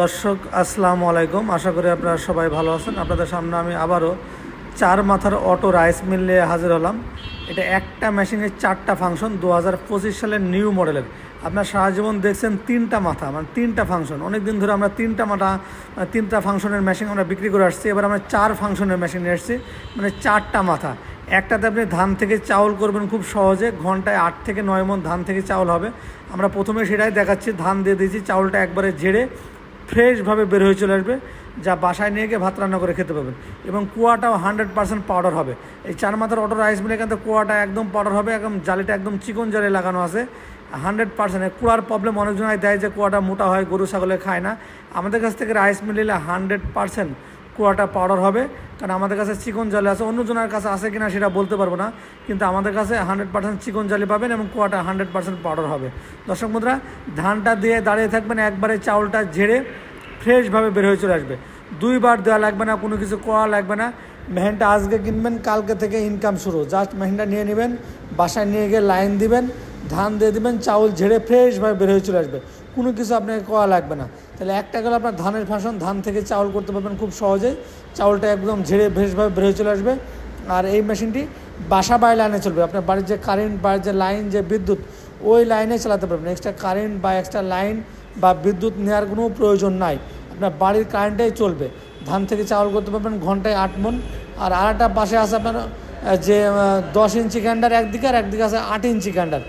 দর্শক আসসালামু আলাইকুম। আশা করি আপনারা সবাই ভালো আছেন। আপনাদের সামনে আমি আবারও 4 মাথার অটো রাইস মিল নিয়ে হাজির হলাম। এটা একটা মেশিনের 4টা ফাংশন, 2025 সালের নিউ মডেলের। আপনার সারা জীবন দেখছেন 3টা মাথা, মানে 3টা ফাংশন। অনেক দিন ধরে আমরা 3টা মাথা 3টা ফাংশনের মেশিন আমরা বিক্রি করে আসছি। এবার আমরা 4 ফাংশনের মেশিন নিয়ে এসেছি, মানে 4টা মাথা। একটাতে আপনি ধান থেকে চাউল করবেন খুব সহজে, ঘন্টায় 8 থেকে 9 মণ ধান থেকে চাউল হবে। আমরা প্রথমে সেটাই দেখাচ্ছি। ধান দিয়ে দিয়েছি, চাউলটা একবারে ঝেড়ে ফ্রেশভাবে বের হয়ে চলে আসবে, যা বাসায় নিয়ে গিয়ে ভাত রান্না করে খেতে পাবেন। এবং কুয়াটাও 100% পাউডার হবে। এই 4 মাথার অটো রাইস মিলে কিন্তু কুয়াটা একদম পাউডার হবে, একদম জালিটা একদম চিকন জালি লাগানো আছে 100%। কুয়ার প্রবলেম অনেকজনাই দেয় যে কুয়াটা মোটা হয়, গরু ছাগলে খায় না। আমাদের কাছ থেকে রাইস মিল নিলে 100% কুয়াটা পাউডার হবে, কারণ আমাদের কাছে চিকন জালি আছে। অন্যজনের কাছে আছে কিনা সেটা বলতে পারবো না, কিন্তু আমাদের কাছে 100% চিকন জালি পাবেন এবং কুয়াটা 100% পাউডার হবে। দর্শক বন্ধুরা, ধানটা দিয়ে দাঁড়িয়ে থাকবেন, একবারে চাউলটা ঝেড়ে ফ্রেশভাবে বের হয়ে চলে আসবে। 2বার দেওয়া লাগবে না, কোনো কিছু কোয়া লাগবে না। মেশিনটা আজকে কিনবেন, কালকে থেকে ইনকাম শুরু। জাস্ট মেশিনটা নিয়ে নেবেন, বাসায় নিয়ে গিয়ে লাইন দিবেন, ধান দিয়ে দিবেন, চাউল ঝেড়ে ফ্রেশভাবে বের হয়ে চলে আসবে। কোনো কিছু আপনাকে কোয়া লাগবে না। তাহলে একটা গেলে আপনার ধানের ফাংশন, ধান থেকে চাউল করতে পারবেন খুব সহজেই। চাউলটা একদম ঝেড়ে ফ্রেশভাবে বের হয়ে চলে আসবে। আর এই মেশিনটি বাসা বাড়ি লাইনে চলবে। আপনার বাড়ির যে কারেন্ট, বাড়ির যে লাইন, যে বিদ্যুৎ, ওই লাইনে চালাতে পারবেন। এক্সট্রা কারেন্ট বা এক্সট্রা লাইন বা বিদ্যুৎ নেওয়ার কোনো প্রয়োজন নাই। আপনার বাড়ির কারেন্টেই চলবে। ধান থেকে চাউল করতে পারবেন ঘন্টায় 8 মণ। আর আরেকটা পাশে আছে আপনার যে 10 ইঞ্চি গ্যান্ডার একদিকে, আর একদিকে আছে 8 ইঞ্চি গ্যান্ডার,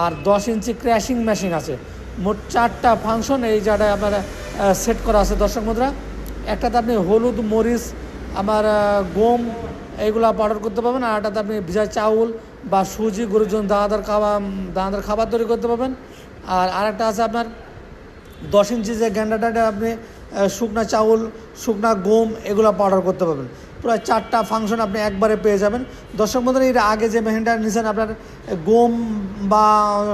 আর 10 ইঞ্চি ক্র্যাশিং মেশিন আছে। মোট 4টা ফাংশন এই জায়গায় আপনার সেট করা আছে। দর্শক বন্ধুরা, একটাতে আপনি হলুদ, মরিচ, আমার গম এইগুলো পাউডার করতে পারবেন। আর একটাতে আপনি ভিজা চাউল বা সুজি, গরুর জন্য দানাদার খাবার তৈরি করতে পারবেন। আর আরেকটা আছে আপনার 10 ইঞ্চি যে গ্যান্ডারটা, আপনি শুকনা চাউল, শুকনা গম এগুলো পাউডার করতে পারবেন। প্রায় 4টা ফাংশন আপনি একবারে পেয়ে যাবেন। দর্শক বন্ধুরা, এর আগে যে মেশিনটা নিয়েছেন আপনার গম বা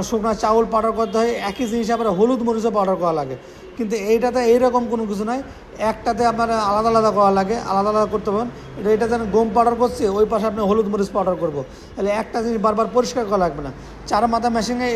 শুকনা চাউল পাউডার করতে হয়, একই জিনিস আবার হলুদ মরিচও পাউডার করা লাগে। কিন্তু এইটাতে এইরকম কোনো কিছু নয়, একটাতে আপনার আলাদা আলাদা করা লাগে, আলাদা আলাদা করতে পারেন। এইটাতে আমি গম পাউডার করছি, ওই পাশে আপনি হলুদ মরিচ পাউডার করবো। তাহলে একটা জিনিস বারবার পরিষ্কার করা লাগবে না। 4 মাথা মেশিনে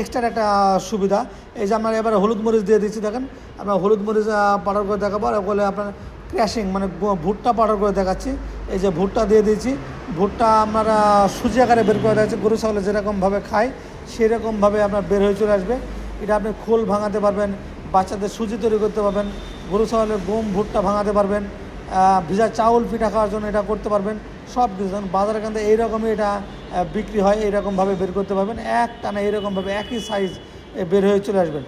এক্সট্রা একটা সুবিধা, এই যে আমরা এবার হলুদ মরিচ দিয়ে দিচ্ছি। দেখেন, আমরা হলুদ মরিচ পাউডার করে দেখাবো। আর বলে আপনার ক্র্যাশিং মানে ভুট্টা পাউডার করে দেখাচ্ছি। এই যে ভুট্টা দিয়ে দিয়েছি, ভুট্টা আমরা সুজি আকারে বের করে দেখাচ্ছি। গরু ছাগলে যেরকমভাবে খায় সেরকমভাবে আপনার বের হয়ে চলে আসবে। এটা আপনি খোল ভাঙাতে পারবেন, বাচ্চাদের সুজি তৈরি করতে পারবেন, গরু ছাগলের গম ভুট্টা ভাঙাতে পারবেন, ভিজা চাউল পিঠা খাওয়ার জন্য এটা করতে পারবেন। সব কিছু বাজারের কাছে এইরকমই এটা বিক্রি হয়, এইরকমভাবে বের করতে পারবেন। একটানা এইরকমভাবে একই সাইজ বের হয়ে চলে আসবেন।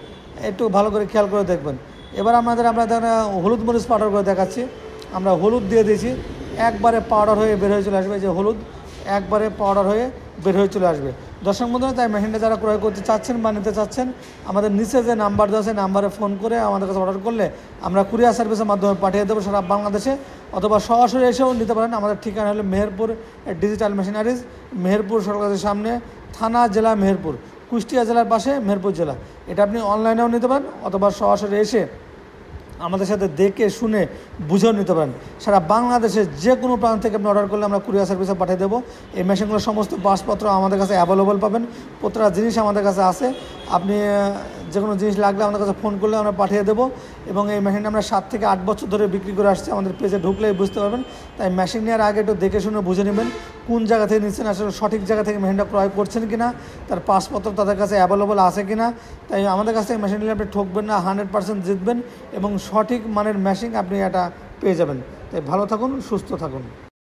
একটু ভালো করে খেয়াল করে দেখবেন। এবার আমরা হলুদ মরিচ পাউডার করে দেখাচ্ছি। আমরা হলুদ দিয়ে দিয়েছি, একবারে পাউডার হয়ে বের হয়ে চলে আসবে। যে হলুদ একবারে পাউডার হয়ে বের হয়ে চলে আসবে। দর্শক বন্ধুরা, তাই মেশিনটা যারা ক্রয় করতে চাচ্ছেন বা নিতে চাচ্ছেন, আমাদের নিচে যে নাম্বার দেওয়া আছে নাম্বারে ফোন করে আমাদের কাছে অর্ডার করলে আমরা কুরিয়ার সার্ভিসের মাধ্যমে পাঠিয়ে দেবো সারা বাংলাদেশে, অথবা সরাসরি এসেও নিতে পারেন। আমাদের ঠিকানা হলো মেহেরপুর ডিজিটাল মেশিনারিজ, মেহেরপুর সরকারের সামনে, থানা জেলা মেহেরপুর, কুষ্টিয়া জেলার পাশে মেহেরপুর জেলা। এটা আপনি অনলাইনেও নিতে পারেন, অথবা সরাসরি এসে আমাদের সাথে দেখে শুনে বুঝেও নিতে পারেন। সারা বাংলাদেশের যে কোনো প্রান্ত থেকে আপনি অর্ডার করলে আমরা কুরিয়ার সার্ভিসে পাঠিয়ে দেবো। এই মেশিনগুলোর সমস্ত পাসপত্র আমাদের কাছে অ্যাভেলেবল পাবেন। প্রতিটা জিনিস আমাদের কাছে আছে। আপনি যে কোনো জিনিস লাগলে আমাদের কাছে ফোন করলে আমরা পাঠিয়ে দেবো। এবং এই মেশিনটা আমরা 7 থেকে 8 বছর ধরে বিক্রি করে আসছি। আমাদের পেজে ঢুকলেই বুঝতে পারবেন। তাই মেশিন নেওয়ার আগে একটু দেখে শুনে বুঝে নেবেন কোন জায়গা থেকে নিচ্ছেন, আসলে সঠিক জায়গা থেকে মেশিনটা ক্রয় করছেন কিনা, তার পাসপত্র তাদের কাছে অ্যাভেলেবল আছে কিনা। তাই আমাদের কাছ থেকে মেশিন নিলে আপনি ঠকবেন না, 100% জিতবেন এবং সঠিক মানের মেশিন আপনি এটা পেয়ে যাবেন। তাই ভালো থাকুন, সুস্থ থাকুন।